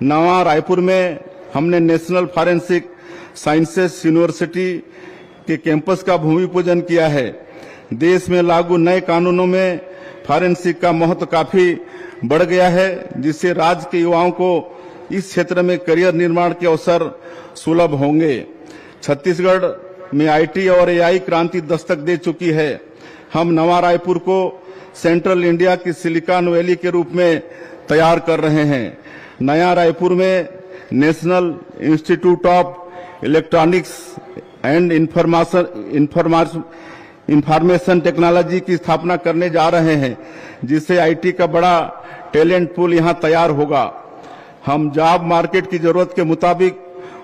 नवा रायपुर में हमने नेशनल फॉरेंसिक साइंसेस यूनिवर्सिटी के कैंपस का भूमि पूजन किया है। देश में लागू नए कानूनों में फॉरेंसिक का महत्व काफी बढ़ गया है, जिससे राज्य के युवाओं को इस क्षेत्र में करियर निर्माण के अवसर सुलभ होंगे। छत्तीसगढ़ में आईटी और एआई क्रांति दस्तक दे चुकी है। हम नवा रायपुर को सेंट्रल इंडिया की सिलिकॉन वैली के रूप में तैयार कर रहे हैं। नया रायपुर में national institute of electronics and information technology की स्थापना करने जा रहे हैं, जिससे आईटी का बड़ा टैलेंट पूल यहां तैयार होगा। हम जॉब मार्केट की जरूरत के मुताबिक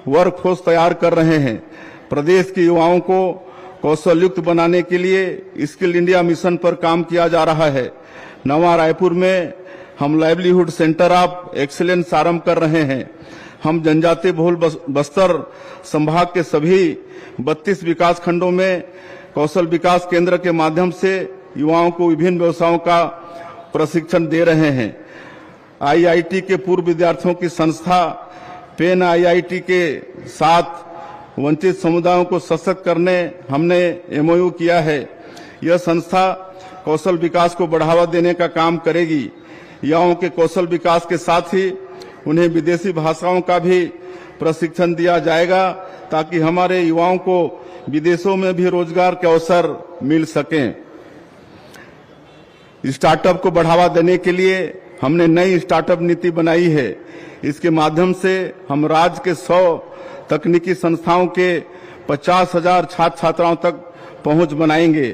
वर्क फोर्स तैयार कर रहे हैं। प्रदेश के युवाओं को कौशल युक्त बनाने के लिए स्किल इंडिया मिशन पर काम किया जा रहा है। नवा रायपुर में हम लाइवलीहुड सेंटर ऑफ एक्सीलेंस आरंभ कर रहे हैं। हम जनजातीय बहुल बस्तर संभाग के सभी 32 विकास खंडों में कौशल विकास केंद्र के माध्यम से युवाओं को विभिन्न व्यवसायों का प्रशिक्षण दे रहे हैं। आईआईटी के पूर्व विद्यार्थियों की संस्था पेन आईआईटी के साथ वंचित समुदायों को सशक्त करने हमने एमओयू किया है। यह संस्था कौशल विकास को बढ़ावा देने का काम करेगी। युवाओं के कौशल विकास के साथ ही उन्हें विदेशी भाषाओं का भी प्रशिक्षण दिया जाएगा, ताकि हमारे युवाओं को विदेशों में भी रोजगार के अवसर मिल सकें। स्टार्टअप को बढ़ावा देने के लिए हमने नई स्टार्टअप नीति बनाई है। इसके माध्यम से हम राज्य के 100 तकनीकी संस्थाओं के 50,000 छात्र छात्राओं तक पहुंच बनाएंगे।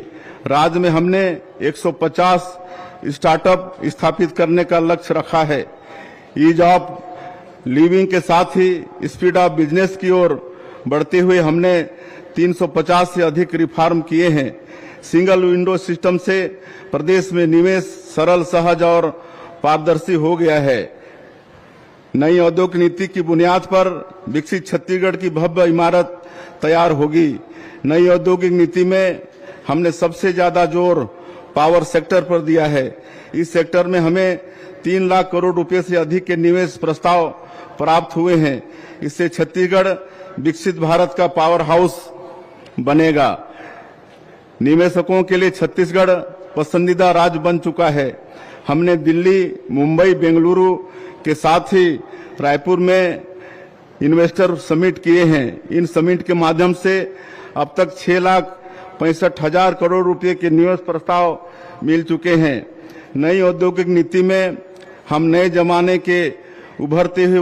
राज्य में हमने 150 स्टार्टअप स्थापित करने का लक्ष्य रखा है। ईज ऑफ लिविंग के साथ ही स्पीड ऑफ बिजनेस की ओर बढ़ते हुए हमने 350 से अधिक रिफॉर्म किए हैं। सिंगल विंडो सिस्टम से प्रदेश में निवेश सरल, सहज और पारदर्शी हो गया है। नई औद्योगिक नीति की बुनियाद पर विकसित छत्तीसगढ़ की भव्य इमारत तैयार होगी। नई औद्योगिक नीति में हमने सबसे ज्यादा जोर पावर सेक्टर पर दिया है। इस सेक्टर में हमें 3 लाख करोड़ रुपए से अधिक के निवेश प्रस्ताव प्राप्त हुए हैं। इससे छत्तीसगढ़ विकसित भारत का पावर हाउस बनेगा। निवेशकों के लिए छत्तीसगढ़ पसंदीदा राज्य बन चुका है। हमने दिल्ली, मुंबई, बेंगलुरु के साथ ही रायपुर में इन्वेस्टर समिट किए हैं। इन समिट के माध्यम से अब तक 6,65,000 करोड़ रुपए के निवेश प्रस्ताव मिल चुके हैं। नई औद्योगिक नीति में हम नए जमाने के उभरते हुए